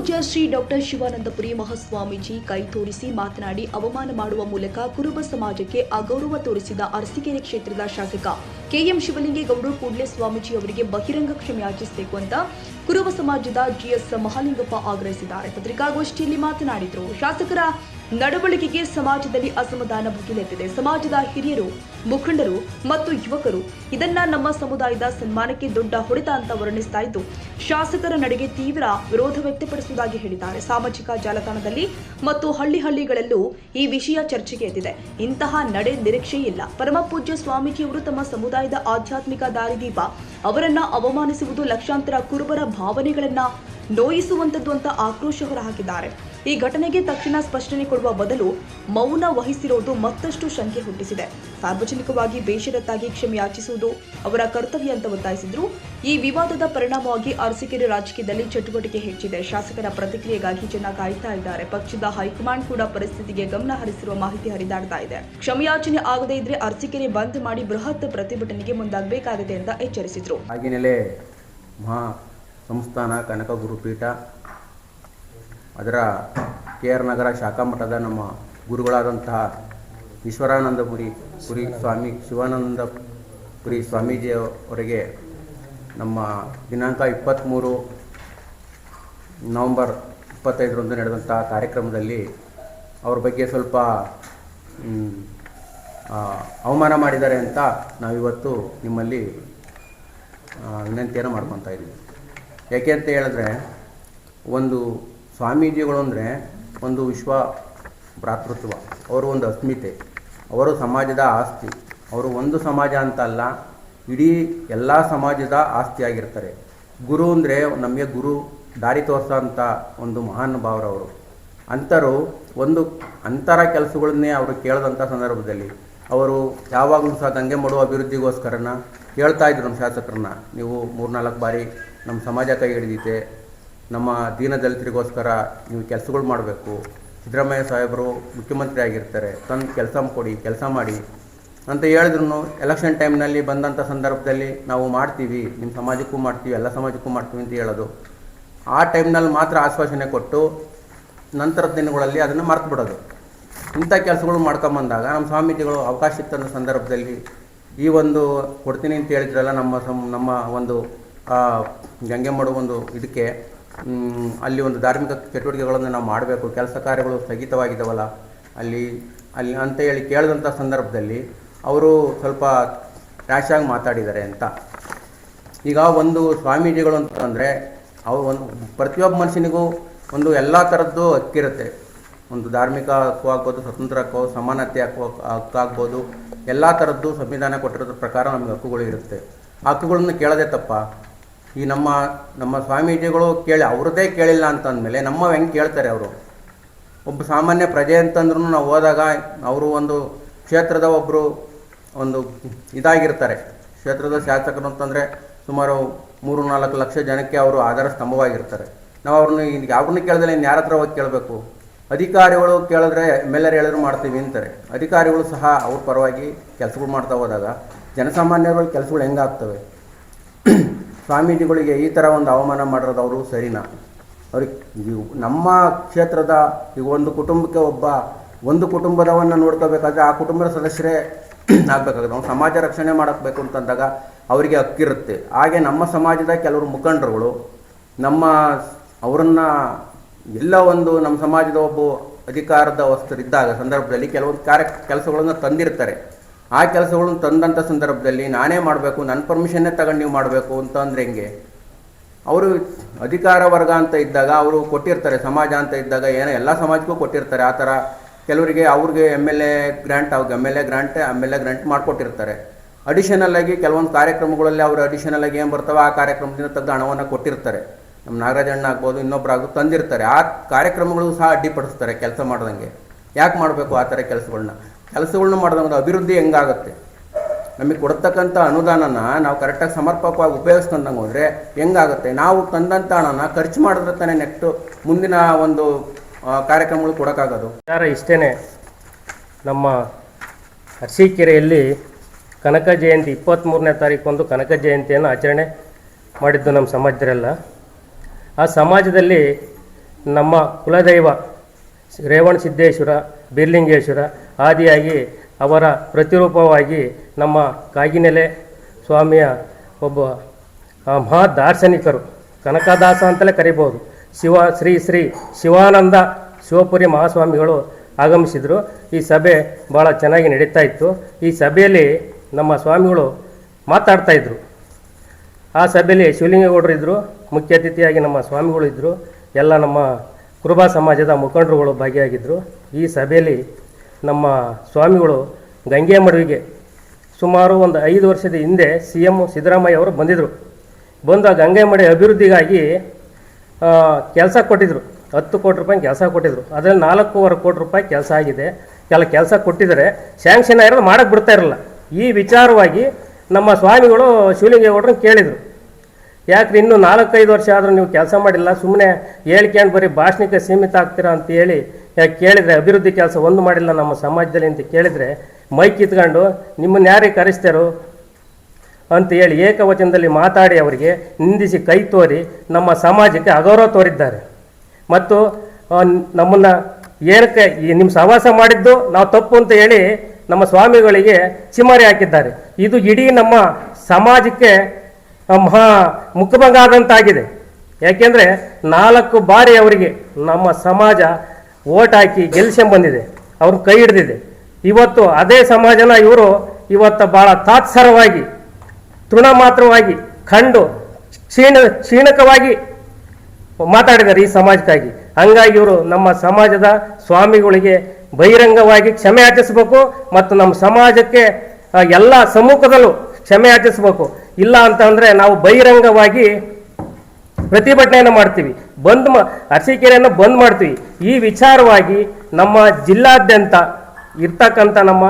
ಪೂಜ್ಯ ಶ್ರೀ ಡಾಕ್ಟರ್ ಶಿವಾನಂದಪುರಿ ಮಹಾಸ್ವಾಮೀಜಿ ಕೈ ತೋರಿಸಿ ಮಾತನಾಡಿ ಅವಮಾನ ಮಾಡುವ ಮೂಲಕ ಕುರುಬ ಸಮಾಜಕ್ಕೆ ಅಗೌರವ ತೋರಿಸಿದ ಅರಸೀಕೆರೆ ಕ್ಷೇತ್ರದ ಶಾಸಕ ಕೆಎಂ ಶಿವಲಿಂಗೇಗೌಡರು ಕೂಡಲೇ ಸ್ವಾಮೀಜಿ ಅವರಿಗೆ ಬಹಿರಂಗ ಕ್ಷಮೆಯಾಚಿಸಬೇಕು ಅಂತ ಕುರುಬ ಸಮಾಜದ ಜಿಎಸ್ ಮಹಾಲಿಂಗಪ್ಪ ಆಗ್ರಹಿಸಿದ್ದಾರೆ. ಪತ್ರಿಕಾಗೋಷ್ಠಿಯಲ್ಲಿ ಮಾತನಾಡಿದರು. ಶಾಸಕರ ನಡವಳಿಕೆಗೆ ಸಮಾಜದಲ್ಲಿ ಅಸಮಾಧಾನ ಭುಗಿಲೆದ್ದಿದೆ. ಸಮಾಜದ ಹಿರಿಯರು, ಮುಖಂಡರು ಮತ್ತು ಯುವಕರು ಇದನ್ನ ನಮ್ಮ ಸಮುದಾಯದ ಸನ್ಮಾನಕ್ಕೆ ದೊಡ್ಡ ಹೊಡೆತ ಅಂತ ವರ್ಣಿಸ್ತಾ ಇದ್ದು, ಶಾಸಕರ ನಡೆಗೆ ತೀವ್ರ ವಿರೋಧ ವ್ಯಕ್ತಪಡಿಸುವುದಾಗಿ ಹೇಳಿದ್ದಾರೆ. ಸಾಮಾಜಿಕ ಜಾಲತಾಣದಲ್ಲಿ ಮತ್ತು ಹಳ್ಳಿಗಳಲ್ಲೂ ಈ ವಿಷಯ ಚರ್ಚೆಗೆ ಎದ್ದಿದೆ. ಇಂತಹ ನಡೆ ನಿರೀಕ್ಷೆ ಇಲ್ಲ. ಪರಮ ಪೂಜ್ಯ ಸ್ವಾಮೀಜಿಯವರು ತಮ್ಮ ಸಮುದಾಯದ ಆಧ್ಯಾತ್ಮಿಕ ದಾರಿದೀಪ. ಅವರನ್ನ ಅವಮಾನಿಸುವುದು ಲಕ್ಷಾಂತರ ಕುರುಬರ ಭಾವನೆಗಳನ್ನ ನೋಯಿಸುವಂತದ್ದು ಅಂತ ಆಕ್ರೋಶ ಹೊರಹಾಕಿದ್ದಾರೆ. ಈ ಘಟನೆಗೆ ತಕ್ಷಣ ಸ್ಪಷ್ಟನೆ ಕೊಡುವ ಬದಲು ಮೌನ ವಹಿಸಿರುವುದು ಮತ್ತಷ್ಟು ಶಂಕೆ ಹುಟ್ಟಿಸಿದೆ. ಸಾರ್ವಜನಿಕವಾಗಿ ಬೇಷರತ್ತಾಗಿ ಕ್ಷಮೆಯಾಚಿಸುವುದು ಅವರ ಕರ್ತವ್ಯ ಅಂತ ಒತ್ತಾಯಿಸಿದ್ರು. ಈ ವಿವಾದದ ಪರಿಣಾಮವಾಗಿ ಅರಸೀಕೆರೆ ರಾಜಕೀಯದಲ್ಲಿ ಚಟುವಟಿಕೆ ಹೆಚ್ಚಿದೆ. ಶಾಸಕರ ಪ್ರತಿಕ್ರಿಯೆಗಾಗಿ ಜನ ಕಾಯ್ತಾ ಇದ್ದಾರೆ. ಪಕ್ಷದ ಹೈಕಮಾಂಡ್ ಕೂಡ ಪರಿಸ್ಥಿತಿಗೆ ಗಮನ ಹರಿಸಿರುವ ಮಾಹಿತಿ ಹರಿದಾಡ್ತಾ ಇದೆ. ಕ್ಷಮೆಯಾಚನೆ ಆಗದೇ ಇದ್ರೆ ಅರಸೀಕೆರೆ ಬಂದ್ ಮಾಡಿ ಬೃಹತ್ ಪ್ರತಿಭಟನೆಗೆ ಮುಂದಾಗಬೇಕಾಗಿದೆ ಅಂತ ಎಚ್ಚರಿಸಿದ್ರು. ಮಹಾ ಸಂಸ್ಥಾನ ಕನಕ ಗುರುಪೀಠ ಅದರ KR ನಗರ ಶಾಖಾ ಮಠದ ನಮ್ಮ ಗುರುಗಳಾದಂತಹ ಈಶ್ವರಾನಂದಪುರಿ ಶಿವಾನಂದಪುರಿ ಸ್ವಾಮೀಜಿಯವರಿಗೆ ನಮ್ಮ ದಿನಾಂಕ 23 ನವೆಂಬರ್ 25ರಂದು ನಡೆದಂತಹ ಕಾರ್ಯಕ್ರಮದಲ್ಲಿ ಅವ್ರ ಬಗ್ಗೆ ಸ್ವಲ್ಪ ಅವಮಾನ ಮಾಡಿದ್ದಾರೆ ಅಂತ ನಾವಿವತ್ತು ನಿಮ್ಮಲ್ಲಿ ವಿನಂತಿಯನ್ನು ಮಾಡ್ಕೊತಾ ಇದ್ದೀವಿ. ಯಾಕೆ ಅಂತ ಹೇಳಿದ್ರೆ, ಒಂದು ಸ್ವಾಮೀಜಿಗಳು ಅಂದರೆ ಒಂದು ವಿಶ್ವ ಭ್ರಾತೃತ್ವ, ಅವರು ಒಂದು ಅಸ್ಮಿತೆ, ಅವರು ಸಮಾಜದ ಆಸ್ತಿ. ಅವರು ಒಂದು ಸಮಾಜ ಅಂತ ಅಲ್ಲ, ಇಡೀ ಎಲ್ಲ ಸಮಾಜದ ಆಸ್ತಿಯಾಗಿರ್ತಾರೆ. ಗುರು ಅಂದರೆ ನಮಗೆ ಗುರು ದಾರಿ ತೋರಿಸೋಂಥ ಒಂದು ಮಹಾನ್ ಭಾವರವರು. ಅಂತರ ಕೆಲಸಗಳನ್ನೇ ಅವರು ಕೇಳಿದಂಥ ಸಂದರ್ಭದಲ್ಲಿ ಅವರು ಯಾವಾಗಲೂ ಸಹ ಗಂಗೆ ಮಾಡುವ ಅಭಿವೃದ್ಧಿಗೋಸ್ಕರನ ಹೇಳ್ತಾ ಇದ್ರು ನಮ್ಮ ಶಾಸಕರನ್ನ, ನೀವು 3-4 ಬಾರಿ ನಮ್ಮ ಸಮಾಜ ಕೈ ಹಿಡಿದಿದೆ, ನಮ್ಮ ದೀನದಲಿತರಿಗೋಸ್ಕರ ನೀವು ಕೆಲಸಗಳು ಮಾಡಬೇಕು, ಸಿದ್ದರಾಮಯ್ಯ ಸಾಹೇಬರು ಮುಖ್ಯಮಂತ್ರಿ ಆಗಿರ್ತಾರೆ, ತಂದು ಕೆಲಸ ಮಾಡಿ ಅಂತ ಹೇಳಿದ್ರು. ಎಲೆಕ್ಷನ್ ಟೈಮ್ನಲ್ಲಿ ಬಂದಂಥ ಸಂದರ್ಭದಲ್ಲಿ ನಾವು ಮಾಡ್ತೀವಿ, ನಿಮ್ಮ ಸಮಾಜಕ್ಕೂ ಮಾಡ್ತೀವಿ, ಎಲ್ಲ ಸಮಾಜಕ್ಕೂ ಮಾಡ್ತೀವಿ ಅಂತ ಹೇಳೋದು. ಆ ಟೈಮ್ನಲ್ಲಿ ಮಾತ್ರ ಆಶ್ವಾಸನೆ ಕೊಟ್ಟು ನಂತರದ ದಿನಗಳಲ್ಲಿ ಅದನ್ನು ಮರ್ತು ಬಿಡೋದು. ಇಂಥ ಕೆಲಸಗಳು ಮಾಡ್ಕೊಂಬಂದಾಗ ನಮ್ಮ ಸ್ವಾಮೀಜಿಗಳು ಅವಕಾಶ ಇತ್ತಂದ ಸಂದರ್ಭದಲ್ಲಿ ಈ ಒಂದು ಕೊಡ್ತೀನಿ ಅಂತ ಹೇಳಿದ್ರಲ್ಲ, ನಮ್ಮ ಒಂದು ಗಂಗೆ ಮಾಡೋ ಒಂದು ಇದಕ್ಕೆ ಅಲ್ಲಿ ಒಂದು ಧಾರ್ಮಿಕ ಚಟುವಟಿಕೆಗಳನ್ನು ನಾವು ಮಾಡಬೇಕು, ಕೆಲಸ ಕಾರ್ಯಗಳು ಸ್ಥಗಿತವಾಗಿದ್ದಾವಲ್ಲ ಅಲ್ಲಿ ಅಂತ ಹೇಳಿ ಕೇಳಿದಂಥ ಸಂದರ್ಭದಲ್ಲಿ ಅವರು ಸ್ವಲ್ಪ ರ್ಯಾಶ್ ಆಗಿ ಮಾತಾಡಿದ್ದಾರೆ ಅಂತ. ಈಗ ಒಂದು ಸ್ವಾಮೀಜಿಗಳು ಅಂತಂದರೆ ಒಂದು ಪ್ರತಿಯೊಬ್ಬ ಮನುಷ್ಯನಿಗೂ ಒಂದು ಎಲ್ಲ ಥರದ್ದು ಹಕ್ಕಿರುತ್ತೆ. ಒಂದು ಧಾರ್ಮಿಕ ಹಕ್ಕು ಆಗ್ಬೋದು, ಸ್ವತಂತ್ರ ಹಕ್ಕು, ಸಮಾನತೆ ಹಕ್ಕಾಗ್ಬೋದು, ಎಲ್ಲ ಥರದ್ದು ಸಂವಿಧಾನ ಕೊಟ್ಟಿರೋದ್ರ ಪ್ರಕಾರ ನಮಗೆ ಹಕ್ಕುಗಳು ಇರುತ್ತೆ. ಆ ಹಕ್ಕುಗಳನ್ನು ಕೇಳೋದೇ ತಪ್ಪ. ಈ ನಮ್ಮ ಸ್ವಾಮೀಜಿಗಳು ಅವ್ರದ್ದೇ ಕೇಳಿಲ್ಲ ಅಂತಂದಮೇಲೆ ನಮ್ಮ ಹೆಂಗೆ ಕೇಳ್ತಾರೆ ಅವರು? ಒಬ್ಬ ಸಾಮಾನ್ಯ ಪ್ರಜೆ ಅಂತಂದ್ರೂ ನಾವು ಹೋದಾಗ ಅವರು ಒಂದು ಕ್ಷೇತ್ರದ ಒಬ್ಬರು ಒಂದು ಇದಾಗಿರ್ತಾರೆ. ಕ್ಷೇತ್ರದ ಶಾಸಕರು ಅಂತಂದರೆ ಸುಮಾರು 3-4 ಲಕ್ಷ ಜನಕ್ಕೆ ಅವರು ಆಧಾರ ಸ್ತಂಭವಾಗಿರ್ತಾರೆ. ನಾವು ಅವ್ರನ್ನ ಕೇಳಿದ್ರೆ ಇನ್ನು ಯಾರ ಹತ್ರ ಹೋಗಿ ಕೇಳಬೇಕು? ಅಧಿಕಾರಿಗಳು ಕೇಳಿದ್ರೆ MLA ಹೇಳಿದ್ರು ಮಾಡ್ತೀವಿ ಅಂತಾರೆ. ಅಧಿಕಾರಿಗಳು ಸಹ ಅವ್ರ ಪರವಾಗಿ ಕೆಲಸಗಳು ಮಾಡ್ತಾ ಹೋದಾಗ ಜನಸಾಮಾನ್ಯರ ಕೆಲಸಗಳು ಹೆಂಗಾಗ್ತವೆ? ಸ್ವಾಮೀಜಿಗಳಿಗೆ ಈ ಥರ ಒಂದು ಅವಮಾನ ಮಾಡಿರೋದು ಅವರು ಸರಿನಾ? ಅವ್ರಿಗೆ ನಮ್ಮ ಕ್ಷೇತ್ರದ ಈಗ ಒಂದು ಕುಟುಂಬದವನ್ನು ನೋಡ್ಕೋಬೇಕಾದ್ರೆ ಆ ಕುಟುಂಬದ ಸದಸ್ಯರೇ ಆಗಬೇಕಾಗುತ್ತೆ. ನಾವು ಸಮಾಜ ರಕ್ಷಣೆ ಮಾಡಬೇಕು ಅಂತಂದಾಗ ಅವರಿಗೆ ಹಕ್ಕಿರುತ್ತೆ. ಹಾಗೆ ನಮ್ಮ ಸಮಾಜದ ಕೆಲವರು ಮುಖಂಡರುಗಳು ಅವರನ್ನು ಎಲ್ಲ ನಮ್ಮ ಸಮಾಜದ ಒಬ್ಬ ಅಧಿಕಾರದ ವಸ್ತರಿದ್ದಾಗ ಸಂದರ್ಭದಲ್ಲಿ ಕೆಲವೊಂದು ಕೆಲಸಗಳನ್ನು ತಂದಿರ್ತಾರೆ. ಆ ಕೆಲಸಗಳನ್ನು ತಂದಂಥ ಸಂದರ್ಭದಲ್ಲಿ ನಾನೇ ಮಾಡಬೇಕು, ನನ್ನ ಪರ್ಮಿಷನ್ನೇ ತಗೊಂಡು ನೀವು ಮಾಡಬೇಕು ಅಂತಂದರೆ ಹೆಂಗೆ? ಅವರು ಅಧಿಕಾರ ವರ್ಗ ಅಂತ ಇದ್ದಾಗ ಅವರು ಕೊಟ್ಟಿರ್ತಾರೆ, ಸಮಾಜ ಅಂತ ಇದ್ದಾಗ ಏನೋ ಎಲ್ಲ ಸಮಾಜಕ್ಕೂ ಕೊಟ್ಟಿರ್ತಾರೆ. ಆ ಥರ ಕೆಲವರಿಗೆ ಅವ್ರಿಗೆ MLA ಗ್ರ್ಯಾಂಟ್ ಮಾಡಿಕೊಟ್ಟಿರ್ತಾರೆ. ಅಡಿಷನಲ್ ಆಗಿ ಕೆಲವೊಂದು ಕಾರ್ಯಕ್ರಮಗಳಲ್ಲಿ ಅವರು ಅಡಿಷನಲ್ ಆಗಿ ಏನು ಬರ್ತವೆ ಆ ಕಾರ್ಯಕ್ರಮದಿಂದ ತೆಗೆದು ಹಣವನ್ನು ಕೊಟ್ಟಿರ್ತಾರೆ. ನಮ್ಮ ನಾಗರಾಜಣ್ಣ ಆಗ್ಬೋದು, ಇನ್ನೊಬ್ಬರಾಗ್ಬೋದು ತಂದಿರ್ತಾರೆ. ಆ ಕಾರ್ಯಕ್ರಮಗಳು ಸಹ ಅಡ್ಡಿಪಡಿಸ್ತಾರೆ ಕೆಲಸ ಮಾಡ್ದಂಗೆ. ಯಾಕೆ ಮಾಡಬೇಕು ಆ ಥರ ಕೆಲಸಗಳನ್ನ ಮಾಡಿದಂಗೆ ಅಭಿವೃದ್ಧಿ ಹೆಂಗಾಗುತ್ತೆ? ನಮಗೆ ಕೊಡ್ತಕ್ಕಂಥ ಅನುದಾನನ ನಾವು ಕರೆಕ್ಟಾಗಿ ಸಮರ್ಪಕವಾಗಿ ಉಪಯೋಗಿಸ್ಕೊಂಡಂಗೆ ಹೋದರೆ ಹೆಂಗಾಗುತ್ತೆ? ನಾವು ತಂದಂಥ ಹಣನ ಖರ್ಚು ಮಾಡಿದ್ರೆ ತಾನೇ ನೆಕ್ಸ್ಟು ಮುಂದಿನ ಒಂದು ಕಾರ್ಯಕ್ರಮಗಳು ಕೊಡೋಕ್ಕಾಗೋದು. ಇಷ್ಟೇ, ನಮ್ಮ ಅರಸೀಕೆರೆಯಲ್ಲಿ ಕನಕ ಜಯಂತಿ 23ನೇ ತಾರೀಕು ಕನಕ ಜಯಂತಿಯನ್ನು ಆಚರಣೆ ಮಾಡಿದ್ದು ನಮ್ಮ ಸಮಾಜದರೆಲ್ಲ. ಆ ಸಮಾಜದಲ್ಲಿ ನಮ್ಮ ಕುಲದೈವ ರೇವಣ ಸಿದ್ದೇಶ್ವರ ಬೀರ್ಲಿಂಗೇಶ್ವರ ಆದಿಯಾಗಿ ಅವರ ಪ್ರತಿರೂಪವಾಗಿ ನಮ್ಮ ಕಾಗಿನೆಲೆ ಸ್ವಾಮಿಯ ಒಬ್ಬ ಮಹಾ ದಾರ್ಶನಿಕರು, ಕನಕದಾಸ ಅಂತಲೇ ಕರಿಬೋದು, ಶ್ರೀ ಶ್ರೀ ಶಿವಾನಂದ ಶಿವಪುರಿ ಮಹಾಸ್ವಾಮಿಗಳು ಆಗಮಿಸಿದರು. ಈ ಸಭೆ ಭಾಳ ಚೆನ್ನಾಗಿ ನಡೀತಾ ಇತ್ತು. ಈ ಸಭೆಯಲ್ಲಿ ನಮ್ಮ ಸ್ವಾಮಿಗಳು ಮಾತಾಡ್ತಾಯಿದ್ರು. ಆ ಸಭೆಯಲ್ಲಿ ಶಿವಲಿಂಗೇಗೌಡರು ಇದ್ದರು, ಮುಖ್ಯ ಅತಿಥಿಯಾಗಿ ನಮ್ಮ ಸ್ವಾಮಿಗಳು ಇದ್ದರು, ಎಲ್ಲ ನಮ್ಮ ಕುರುಬ ಸಮಾಜದ ಮುಖಂಡರುಗಳು ಭಾಗಿಯಾಗಿದ್ದರು. ಈ ಸಭೆಯಲ್ಲಿ ನಮ್ಮ ಸ್ವಾಮಿಗಳು ಗಂಗೆ ಮಡುವಿಗೆ ಸುಮಾರು ಒಂದು 5 ವರ್ಷದ ಹಿಂದೆ CM ಸಿದ್ದರಾಮಯ್ಯ ಅವರು ಬಂದಿದ್ದರು. ಬಂದು ಆ ಗಂಗೆ ಮಡಿ ಅಭಿವೃದ್ಧಿಗಾಗಿ ಕೆಲಸ ಕೊಟ್ಟಿದ್ದರು. 10 ಕೋಟಿ ರೂಪಾಯಿ ಕೆಲಸ ಕೊಟ್ಟಿದ್ದರು. ಅದರಲ್ಲಿ 4.25 ಕೋಟಿ ರೂಪಾಯಿ ಕೆಲಸ ಆಗಿದೆ. ಕೆಲಸ ಕೊಟ್ಟಿದ್ದಾರೆ, ಸ್ಯಾಂಕ್ಷನ್ ಆಗಿರೋದು ಮಾಡೋಕ್ಕೆ ಬಿಡ್ತಾ ಇರಲ್ಲ. ಈ ವಿಚಾರವಾಗಿ ನಮ್ಮ ಸ್ವಾಮಿಗಳು ಶಿವಲಿಂಗೇಗೌಡರನ್ನ ಕೇಳಿದರು, ಯಾಕ್ರಿ ಇನ್ನೂ 4-5 ವರ್ಷ ಆದರೂ ನೀವು ಕೆಲಸ ಮಾಡಿಲ್ಲ, ಸುಮ್ಮನೆ ಹೇಳ್ಕೊಂಡು ಬರೀ ಭಾಷಣಕ್ಕೆ ಸೀಮಿತ ಆಗ್ತೀರಾ ಅಂತ ಹೇಳಿ ಯಾಕೆ ಕೇಳಿದರೆ, ಅಭಿವೃದ್ಧಿ ಕೆಲಸ ಒಂದು ಮಾಡಿಲ್ಲ ನಮ್ಮ ಸಮಾಜದಲ್ಲಿ ಅಂತ ಕೇಳಿದರೆ, ಮೈ ಕಿತ್ಕೊಂಡು ನಿಮ್ಮನ್ನು ಯಾರಿಗೆ ಕರೆಸ್ತಾರೋ ಅಂತ ಹೇಳಿ ಏಕವಚನದಲ್ಲಿ ಮಾತಾಡಿ ಅವರಿಗೆ ನಿಂದಿಸಿ ಕೈ ತೋರಿ ನಮ್ಮ ಸಮಾಜಕ್ಕೆ ಅಗೌರವ ತೋರಿದ್ದಾರೆ. ಮತ್ತು ನಮ್ಮನ್ನು ಏನಕ್ಕೆ ನಿಮ್ಮ ಸಹವಾಸ ಮಾಡಿದ್ದು ನಾವು ತಪ್ಪು ಅಂತ ಹೇಳಿ ನಮ್ಮ ಸ್ವಾಮಿಗಳಿಗೆ ಚಿಮಾರಿ ಹಾಕಿದ್ದಾರೆ. ಇದು ಇಡೀ ನಮ್ಮ ಸಮಾಜಕ್ಕೆ ಮಹಾ ಮುಖಭಂಗ ಆದಂತಾಗಿದೆ. ಯಾಕೆಂದರೆ 4 ಬಾರಿ ಅವರಿಗೆ ನಮ್ಮ ಸಮಾಜ ಓಟ್ ಹಾಕಿ ಗೆಲ್ಸ್ಕೊಂಬಂದಿದೆ, ಅವ್ರನ್ನ ಕೈ ಹಿಡಿದಿದೆ. ಇವತ್ತು ಅದೇ ಸಮಾಜನ ಇವರು ಇವತ್ತು ಭಾಳ ತಾತ್ಸರವಾಗಿ ತೃಣಮಾತ್ರವಾಗಿ ಕಂಡು ಕ್ಷೀಣಕವಾಗಿ ಮಾತಾಡಿದ್ದಾರೆ ಈ ಸಮಾಜಕ್ಕಾಗಿ. ಹಂಗಾಗಿ ಇವರು ನಮ್ಮ ಸಮಾಜದ ಸ್ವಾಮಿಗಳಿಗೆ ಬಹಿರಂಗವಾಗಿ ಕ್ಷಮೆ ಯಾಚಿಸಬೇಕು ಮತ್ತು ನಮ್ಮ ಸಮಾಜಕ್ಕೆ ಎಲ್ಲ ಸಮ್ಮುಖದಲ್ಲೂ ಕ್ಷಮೆ ಯಾಚಿಸಬೇಕು. ಇಲ್ಲ ಅಂತಂದರೆ ನಾವು ಬಹಿರಂಗವಾಗಿ ಪ್ರತಿಭಟನೆಯನ್ನು ಮಾಡ್ತೀವಿ, ಅರಸೀಕೆರೆಯನ್ನು ಬಂದ್ ಮಾಡ್ತೀವಿ. ಈ ವಿಚಾರವಾಗಿ ನಮ್ಮ ಜಿಲ್ಲಾದ್ಯಂತ ಇರ್ತಕ್ಕಂಥ ನಮ್ಮ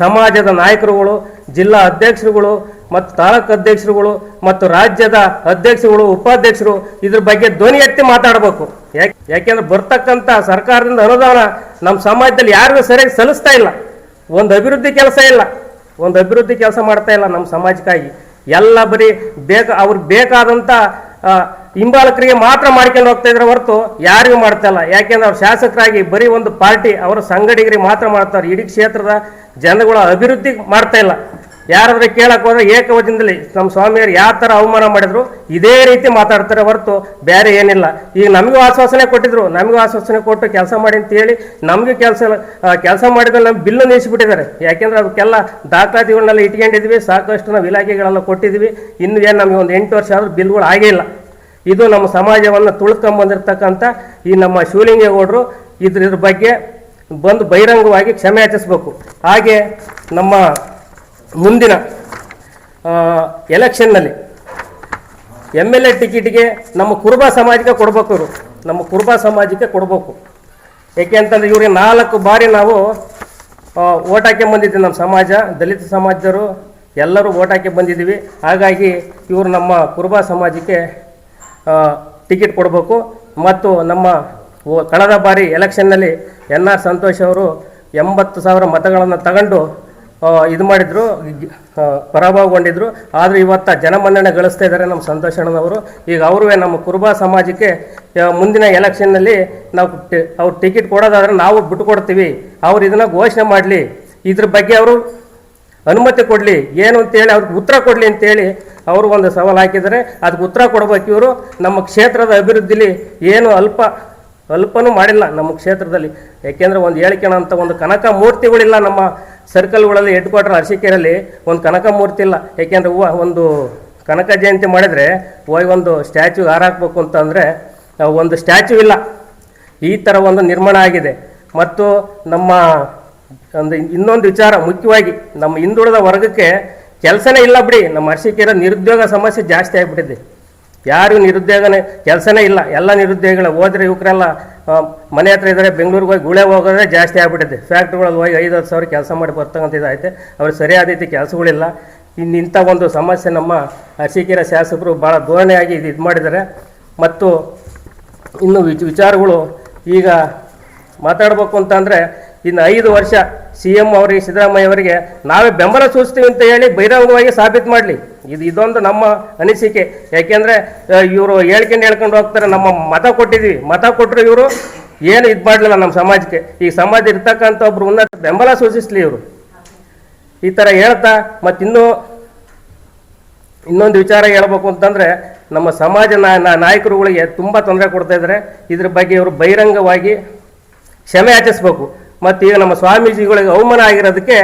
ಸಮಾಜದ ನಾಯಕರುಗಳು, ಜಿಲ್ಲಾ ಅಧ್ಯಕ್ಷರುಗಳು ಮತ್ತು ತಾಲೂಕು ಅಧ್ಯಕ್ಷರುಗಳು ಮತ್ತು ರಾಜ್ಯದ ಅಧ್ಯಕ್ಷರುಗಳು, ಉಪಾಧ್ಯಕ್ಷರು ಇದ್ರ ಬಗ್ಗೆ ಧ್ವನಿ ಎತ್ತಿ ಮಾತಾಡಬೇಕು. ಯಾಕೆಂದ್ರೆ ಬರ್ತಕ್ಕಂಥ ಸರ್ಕಾರದಿಂದ ಅನುದಾನ ನಮ್ಮ ಸಮಾಜದಲ್ಲಿ ಯಾರಿಗೂ ಸರಿಯಾಗಿ ಸಲ್ಲಿಸ್ತಾ ಇಲ್ಲ. ಒಂದು ಅಭಿವೃದ್ಧಿ ಕೆಲಸ ಮಾಡ್ತಾ ಇಲ್ಲ ನಮ್ಮ ಸಮಾಜಕ್ಕಾಗಿ. ಎಲ್ಲ ಬರೀ ಅವ್ರಿಗೆ ಬೇಕಾದಂಥ ಹಿಂಬಾಲಕರಿಗೆ ಮಾತ್ರ ಮಾಡ್ಕೊಂಡು ಹೋಗ್ತಾ ಇದ್ರೆ ಹೊರತು ಯಾರಿಗೂ ಮಾಡ್ತಾ ಇಲ್ಲ. ಯಾಕೆಂದ್ರೆ ಅವ್ರು ಶಾಸಕರಾಗಿ ಬರೀ ಒಂದು ಪಾರ್ಟಿ ಅವರ ಸಂಗಡಿಗರಿಗೆ ಮಾತ್ರ ಮಾಡ್ತಾರೆ. ಇಡೀ ಕ್ಷೇತ್ರದ ಜನಗಳ ಅಭಿವೃದ್ಧಿ ಮಾಡ್ತಾ ಇಲ್ಲ. ಯಾರಾದ್ರೂ ಕೇಳಕ್ಕೆ ಹೋದ್ರೆ ಏಕವಚನದಲ್ಲಿ ನಮ್ಮ ಸ್ವಾಮಿಯವರು ಯಾವ ಥರ ಅವಮಾನ ಮಾಡಿದ್ರು ಇದೇ ರೀತಿ ಮಾತಾಡ್ತಾರೆ ಹೊರತು ಬೇರೆ ಏನಿಲ್ಲ. ಈಗ ನಮಗೂ ಆಶ್ವಾಸನೆ ಕೊಟ್ಟು ಕೆಲಸ ಮಾಡಿ ಅಂತ ಹೇಳಿ ನಮಗೂ ಕೆಲಸ ಮಾಡಿದ್ರೆ ನಮ್ಮ ಬಿಲ್ಲು ನಿಲ್ಲಿಸಿಬಿಟ್ಟಿದ್ದಾರೆ. ಯಾಕೆಂದ್ರೆ ಅದಕ್ಕೆಲ್ಲ ದಾಖಲಾತಿಗಳನ್ನೆಲ್ಲ ಇಟ್ಕೊಂಡಿದ್ವಿ, ಸಾಕಷ್ಟು ನಾವು ಇಲಾಖೆಗಳೆಲ್ಲ ಕೊಟ್ಟಿದ್ವಿ. ಇನ್ನು ಏನು ನಮಗೆ ಒಂದು 8 ವರ್ಷ ಆದರೂ ಬಿಲ್ಗಳು ಆಗೇ ಇಲ್ಲ. ಇದು ನಮ್ಮ ಸಮಾಜವನ್ನು ತುಳ್ಕೊಂಬಂದಿರ್ತಕ್ಕಂಥ ಈ ನಮ್ಮ ಶಿವಲಿಂಗೇಗೌಡರು ಇದ್ರ ಬಗ್ಗೆ ಬಂದು ಬಹಿರಂಗವಾಗಿ ಕ್ಷಮೆ ಯಾಚಿಸಬೇಕು. ಹಾಗೆ ನಮ್ಮ ಮುಂದಿನ ಎಲೆಕ್ಷನ್ನಲ್ಲಿ MLA ಟಿಕೆಟ್ಗೆ ನಮ್ಮ ಕುರುಬ ಸಮಾಜಕ್ಕೆ ಕೊಡಬೇಕು. ನಮ್ಮ ಕುರುಬ ಸಮಾಜಕ್ಕೆ ಕೊಡಬೇಕು. ಏಕೆ ಅಂತಂದರೆ ಇವ್ರಿಗೆ 4 ಬಾರಿ ನಾವು ಓಟ್ ಹಾಕಿ ಬಂದಿದ್ದೀವಿ. ನಮ್ಮ ಸಮಾಜ, ದಲಿತ ಸಮಾಜದವರು ಎಲ್ಲರೂ ಓಟ್ ಹಾಕಿ ಬಂದಿದ್ದೀವಿ. ಹಾಗಾಗಿ ಇವರು ನಮ್ಮ ಕುರುಬ ಸಮಾಜಕ್ಕೆ ಟಿಕೆಟ್ ಕೊಡಬೇಕು. ಮತ್ತು ನಮ್ಮ ಕಳೆದ ಬಾರಿ ಎಲೆಕ್ಷನ್ನಲ್ಲಿ NR ಸಂತೋಷ್ ಅವರು 80,000 ಮತಗಳನ್ನು ತಗೊಂಡು ಇದು ಮಾಡಿದ್ರು, ಪರಾಭವಗೊಂಡಿದ್ರು. ಆದರೆ ಇವತ್ತು ಜನಮನ್ನಣೆ ಗಳಿಸ್ತಾ ಇದ್ದಾರೆ ನಮ್ಮ ಸಂತೋಷ್ ಅಣ್ಣನವರು. ಈಗ ಅವರೂ ನಮ್ಮ ಕುರುಬ ಸಮಾಜಕ್ಕೆ ಮುಂದಿನ ಎಲೆಕ್ಷನ್ನಲ್ಲಿ ನಾವು ಅವ್ರು ಟಿಕೆಟ್ ಕೊಡೋದಾದ್ರೆ ನಾವು ಬಿಟ್ಟು ಕೊಡ್ತೀವಿ, ಅವ್ರು ಇದನ್ನು ಘೋಷಣೆ ಮಾಡಲಿ, ಇದ್ರ ಬಗ್ಗೆ ಅವರು ಅನುಮತಿ ಕೊಡಲಿ, ಏನು ಅಂತೇಳಿ ಅವ್ರಿಗೆ ಉತ್ತರ ಕೊಡಲಿ ಅಂತೇಳಿ ಅವರು ಒಂದು ಸವಾಲು ಹಾಕಿದ್ದಾರೆ. ಅದಕ್ಕೆ ಉತ್ತರ ಕೊಡಬೇಕು. ಇವರು ನಮ್ಮ ಕ್ಷೇತ್ರದ ಅಭಿವೃದ್ಧಿಲಿ ಏನು ಅಲ್ಪನೂ ಮಾಡಿಲ್ಲ ನಮ್ಮ ಕ್ಷೇತ್ರದಲ್ಲಿ. ಯಾಕೆಂದರೆ ಒಂದು ಹೇಳ್ಕೊಳ್ಳೋಂಥ ಒಂದು ಕನಕ ಮೂರ್ತಿಗಳಿಲ್ಲ ನಮ್ಮ ಸರ್ಕಲ್ಗಳಲ್ಲಿ. ಹೆಡ್ ಕ್ವಾರ್ಟರ್ ಅರಸೀಕೆರೆಯಲ್ಲಿ ಒಂದು ಕನಕ ಮೂರ್ತಿ ಇಲ್ಲ. ಯಾಕೆಂದರೆ ಒಂದು ಕನಕ ಜಯಂತಿ ಮಾಡಿದರೆ ಹೋಗಿ ಒಂದು ಸ್ಟ್ಯಾಚ್ಯೂ ಹಾರಾಕಬೇಕು ಅಂತಂದರೆ ಒಂದು ಸ್ಟ್ಯಾಚ್ಯೂ ಇಲ್ಲ. ಈ ಥರ ಒಂದು ನಿರ್ಮಾಣ ಆಗಿದೆ. ಮತ್ತು ನಮ್ಮ ಇನ್ನೊಂದು ವಿಚಾರ, ಮುಖ್ಯವಾಗಿ ನಮ್ಮ ಹಿಂದುಳಿದ ವರ್ಗಕ್ಕೆ ಕೆಲಸನೇ ಇಲ್ಲ ಬಿಡಿ. ನಮ್ಮ ಅರಸೀಕೆರೆ ನಿರುದ್ಯೋಗ ಸಮಸ್ಯೆ ಜಾಸ್ತಿ ಆಗಿಬಿಟ್ಟಿದೆ. ಯಾರಿಗೂ ನಿರುದ್ಯೋಗನೇ ಕೆಲಸನೇ ಇಲ್ಲ. ಎಲ್ಲ ನಿರುದ್ಯೋಗಿಗಳು ಹೋದರೆ ಯುವಕರೆಲ್ಲ ಮನೆ ಹತ್ರ ಇದ್ದಾರೆ, ಬೆಂಗಳೂರಿಗೆ ಹೋಗಿ ಗುಳೆ ಹೋಗೋದ್ರೆ ಜಾಸ್ತಿ ಆಗಿಬಿಟ್ಟಿದೆ. ಫ್ಯಾಕ್ಟ್ರಿಗಳಲ್ಲಿ ಹೋಗಿ 5-10 ಸಾವಿರ ಕೆಲಸ ಮಾಡಿ ಬರ್ತಕ್ಕಂಥ ಇದಾಯ್ತು. ಅವ್ರಿಗೆ ಸರಿಯಾದ ರೀತಿ ಕೆಲಸಗಳಿಲ್ಲ. ಇಂಥ ಒಂದು ಸಮಸ್ಯೆ ನಮ್ಮ ಅರಸೀಕೆರೆ ಶಾಸಕರು ಭಾಳ ಧೋರಣೆಯಾಗಿ ಇದು ಮಾಡಿದ್ದಾರೆ. ಮತ್ತು ಇನ್ನು ವಿಚಾರಗಳು ಈಗ ಮಾತಾಡಬೇಕು ಅಂತಂದರೆ, ಇನ್ನು 5 ವರ್ಷ CM ಅವರಿಗೆ, ಸಿದ್ದರಾಮಯ್ಯ ಅವರಿಗೆ ನಾವೇ ಬೆಂಬಲ ಸೂಚಿಸ್ತೀವಿ ಅಂತ ಹೇಳಿ ಬಹಿರಂಗವಾಗಿ ಸಾಬೀತು ಮಾಡಲಿ. ಇದೊಂದು ನಮ್ಮ ಅನಿಸಿಕೆ. ಯಾಕೆಂದರೆ ಇವರು ಹೇಳ್ಕೊಂಡು ಹೋಗ್ತಾರೆ, ನಮ್ಮ ಮತ ಕೊಟ್ಟಿದ್ದೀವಿ, ಮತ ಕೊಟ್ಟರು ಇವರು ಏನು ಇದು ಮಾಡಲಿಲ್ಲ ನಮ್ಮ ಸಮಾಜಕ್ಕೆ. ಈ ಸಮಾಜ ಇರ್ತಕ್ಕಂಥ ಒಬ್ರು ಉನ್ನತ ಬೆಂಬಲ ಸೂಚಿಸಲಿ ಇವರು ಈ ಥರ ಹೇಳ್ತಾ. ಮತ್ತು ಇನ್ನೊಂದು ವಿಚಾರ ಹೇಳ್ಬೇಕು ಅಂತಂದರೆ, ನಮ್ಮ ಸಮಾಜ ನಾಯಕರುಗಳಿಗೆ ತುಂಬ ತೊಂದರೆ ಕೊಡ್ತಾ ಇದ್ದಾರೆ. ಇದ್ರ ಬಗ್ಗೆ ಇವರು ಬಹಿರಂಗವಾಗಿ ಕ್ಷಮೆ ಯಾಚಿಸ್ಬೇಕು. ಮತ್ತು ಈಗ ನಮ್ಮ ಸ್ವಾಮೀಜಿಗಳಿಗೆ ಅವಮಾನ ಆಗಿರೋದಕ್ಕೆ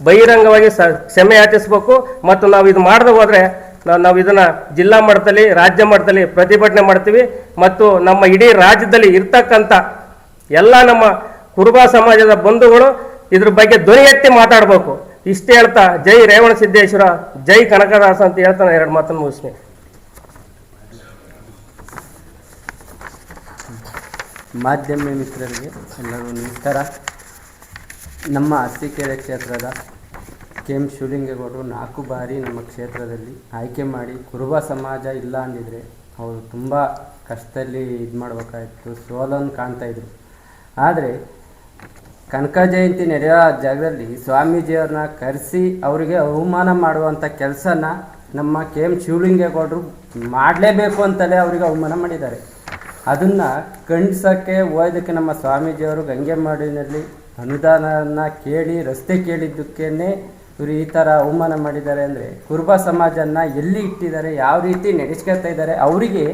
ಬಹಿರಂಗವಾಗಿ ಕ್ಷಮೆ ಯಾಚಿಸ್ಬೇಕು. ಮತ್ತು ನಾವು ಇದು ಮಾಡದೆ ಹೋದರೆ ನಾವು ಇದನ್ನು ಜಿಲ್ಲಾ ಮಟ್ಟದಲ್ಲಿ, ರಾಜ್ಯ ಮಟ್ಟದಲ್ಲಿ ಪ್ರತಿಭಟನೆ ಮಾಡ್ತೀವಿ. ಮತ್ತು ನಮ್ಮ ಇಡೀ ರಾಜ್ಯದಲ್ಲಿ ಇರ್ತಕ್ಕಂಥ ಎಲ್ಲ ನಮ್ಮ ಕುರುಬ ಸಮಾಜದ ಬಂಧುಗಳು ಇದ್ರ ಬಗ್ಗೆ ಧ್ವನಿ ಎತ್ತಿ ಮಾತಾಡಬೇಕು. ಇಷ್ಟೇ ಹೇಳ್ತಾ, ಜೈ ರೇವಣ ಸಿದ್ದೇಶ್ವರ, ಜೈ ಕನಕದಾಸ ಅಂತ ಹೇಳ್ತಾನೆ ಎರಡು ಮಾತನ್ನು ಮುಗಿಸ್ತೀನಿ. ಮಾಧ್ಯಮ ಮಿತ್ರರಿಗೆ ಎಲ್ಲರಿಗೂ ನಮಸ್ಕಾರ. ನಮ್ಮ ಅರಸೀಕೆರೆ ಕ್ಷೇತ್ರದ KM ಶಿವಲಿಂಗೇಗೌಡರು 4 ಬಾರಿ ನಮ್ಮ ಕ್ಷೇತ್ರದಲ್ಲಿ ಆಯ್ಕೆ ಮಾಡಿ ಕುರುಬ ಸಮಾಜ ಇಲ್ಲ ಅಂದಿದ್ರೆ ಅವರು ತುಂಬ ಕಷ್ಟದಲ್ಲಿ ಇದು ಮಾಡಬೇಕಾಗಿತ್ತು, ಸೋಲನ್ನು ಕಾಣ್ತಾಯಿದ್ರು. ಆದರೆ ಕನಕ ಜಯಂತಿ ನಡೆಯೋ ಜಾಗದಲ್ಲಿ ಸ್ವಾಮೀಜಿಯವ್ರನ್ನ ಕರೆಸಿ ಅವರಿಗೆ ಅವಮಾನ ಮಾಡುವಂಥ ಕೆಲಸನ ನಮ್ಮ KM ಶಿವಲಿಂಗೇಗೌಡರು ಮಾಡಲೇಬೇಕು ಅಂತಲೇ ಅವರಿಗೆ ಅವಮಾನ ಮಾಡಿದ್ದಾರೆ. ಅದನ್ನು ಖಂಡಿಸೋಕ್ಕೆ ಹೋಗೋದಕ್ಕೆ ನಮ್ಮ ಸ್ವಾಮೀಜಿಯವರು ಗಂಗೆಮಾಡಿನಲ್ಲಿ ಅನುದಾನವನ್ನು ಕೇಳಿ ರಸ್ತೆ ಕೇಳಿದ್ದಕ್ಕೇ ಇವರು ಈ ಥರ ಅವಮಾನ ಮಾಡಿದ್ದಾರೆ. ಅಂದರೆ ಕುರುಬ ಸಮಾಜನ ಎಲ್ಲಿ ಇಟ್ಟಿದ್ದಾರೆ, ಯಾವ ರೀತಿ ನಡೆಸ್ಕೊಳ್ತಾ ಇದ್ದಾರೆ, ಅವರಿಗೆ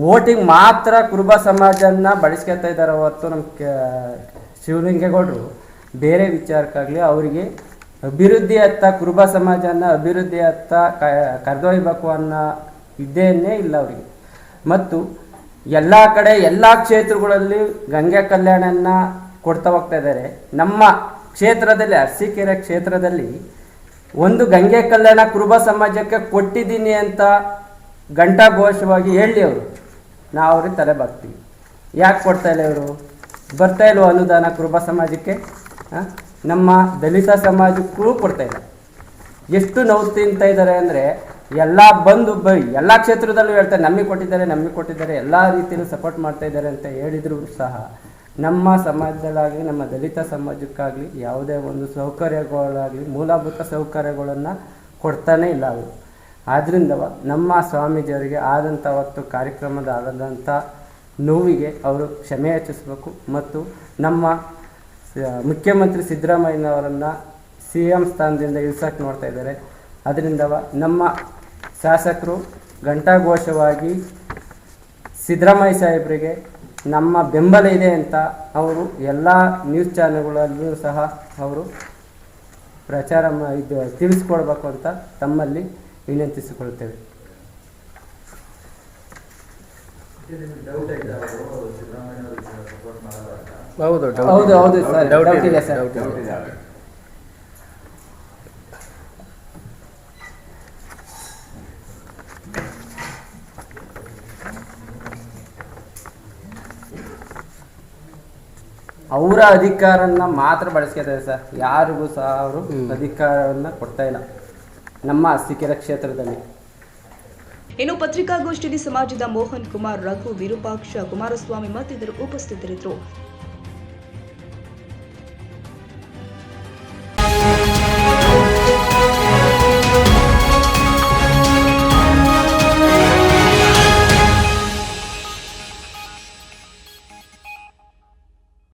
ವೋಟಿಂಗ್ ಮಾತ್ರ ಕುರುಬ ಸಮಾಜನ ಬಳಸ್ಕೊಳ್ತಾ ಇದ್ದಾರೆ ಹೊರತು ನಮ್ಮ ಶಿವಲಿಂಗೇಗೌಡರು ಬೇರೆ ವಿಚಾರಕ್ಕಾಗಲಿ ಅವರಿಗೆ ಅಭಿವೃದ್ಧಿಯತ್ತ, ಕುರುಬ ಸಮಾಜನ ಅಭಿವೃದ್ಧಿಯತ್ತ ಕರೆದೊಯ್ಯಬೇಕು ಅನ್ನೋ ಇದೇನೇ ಇಲ್ಲ ಅವರಿಗೆ. ಮತ್ತು ಎಲ್ಲ ಕಡೆ ಎಲ್ಲ ಕ್ಷೇತ್ರಗಳಲ್ಲಿ ಗಂಗೆ ಕಲ್ಯಾಣನ ಕೊಡ್ತಾ ಹೋಗ್ತಾ ಇದ್ದಾರೆ. ನಮ್ಮ ಕ್ಷೇತ್ರದಲ್ಲಿ, ಅರಸೀಕೆರೆ ಕ್ಷೇತ್ರದಲ್ಲಿ ಒಂದು ಗಂಗೆ ಕಲ್ಯಾಣ ಕುರುಬ ಸಮಾಜಕ್ಕೆ ಕೊಟ್ಟಿದ್ದೀನಿ ಅಂತ ಘಂಟಾಘೋಷವಾಗಿ ಹೇಳಿ ಅವರು, ನಾವು ಅವ್ರಿಗೆ ತಲೆ ಬಾಗ್ತೀವಿ. ಯಾಕೆ ಕೊಡ್ತಾ ಇಲ್ಲ ಇವರು? ಬರ್ತಾ ಇಲ್ವ ಅನುದಾನ ಕುರುಬ ಸಮಾಜಕ್ಕೆ? ನಮ್ಮ ದಲಿತ ಸಮಾಜಕ್ಕೂ ಕೊಡ್ತಾ ಇಲ್ಲ. ಎಷ್ಟು ನೋವು ತಿಂತಾ ಇದ್ದಾರೆ ಅಂದರೆ ಎಲ್ಲ ಬಂದು ಎಲ್ಲ ಕ್ಷೇತ್ರದಲ್ಲೂ ಹೇಳ್ತಾರೆ ನಮಗೆ ಕೊಟ್ಟಿದ್ದಾರೆ, ಎಲ್ಲ ರೀತಿಯಲ್ಲೂ ಸಪೋರ್ಟ್ ಮಾಡ್ತಾ ಇದ್ದಾರೆ ಅಂತ ಹೇಳಿದ್ರು ಸಹ ನಮ್ಮ ಸಮಾಜದಲ್ಲಾಗಲಿ ನಮ್ಮ ದಲಿತ ಸಮಾಜಕ್ಕಾಗಲಿ ಯಾವುದೇ ಒಂದು ಸೌಕರ್ಯಗಳಾಗಲಿ ಮೂಲಭೂತ ಸೌಕರ್ಯಗಳನ್ನು ಕೊಡ್ತಾನೇ ಇಲ್ಲ ಅವರು. ಆದ್ದರಿಂದ ನಮ್ಮ ಸ್ವಾಮೀಜಿಯವರಿಗೆ ಆದಂಥ ಅವತ್ತು ಕಾರ್ಯಕ್ರಮದ ಆದಂಥ ನೋವಿಗೆ ಅವರು ಕ್ಷಮೆ ಯಾಚಿಸಬೇಕು. ಮತ್ತು ನಮ್ಮ ಮುಖ್ಯಮಂತ್ರಿ ಸಿದ್ದರಾಮಯ್ಯನವರನ್ನು CM ಸ್ಥಾನದಿಂದ ಇಳಿಸೋಕೆ ನೋಡ್ತಾ ಇದ್ದಾರೆ. ಅದರಿಂದ ನಮ್ಮ ಶಾಸಕರು ಘಂಟಾಘೋಷವಾಗಿ ಸಿದ್ದರಾಮಯ್ಯ ಸಾಹೇಬರಿಗೆ ನಮ್ಮ ಬೆಂಬಲ ಇದೆ ಅಂತ ಅವರು ಎಲ್ಲ ನ್ಯೂಸ್ ಚಾನೆಲ್ಗಳಲ್ಲೂ ಸಹ ಅವರು ಪ್ರಚಾರ ತಿಳಿಸ್ಕೊಡ್ಬೇಕು ಅಂತ ತಮ್ಮಲ್ಲಿ ವಿನಂತಿಸಿಕೊಳ್ತೇವೆ. ಹೌದು ಸರ್, ಡೌಟ್ ಇದೆ ಸರ್. ಅವರ ಅಧಿಕಾರನ ಮಾತ್ರ ಬಳಸ್ಕೊತಾರೆ ಸರ್, ಯಾರಿಗೂ ಸಹ ಅವರು ಅಧಿಕಾರವನ್ನು ಕೊಡ್ತಾ ಇಲ್ಲ ನಮ್ಮ ಅರಸೀಕೆರೆ ಕ್ಷೇತ್ರದಲ್ಲಿ. ಇನ್ನು ಪತ್ರಿಕಾಗೋಷ್ಠಿಯಲ್ಲಿ ಸಮಾಜದ ಮೋಹನ್ ಕುಮಾರ್, ರಘು, ವಿರೂಪಾಕ್ಷ, ಕುಮಾರಸ್ವಾಮಿ ಮತ್ತಿತರರು ಉಪಸ್ಥಿತರಿದ್ದರು.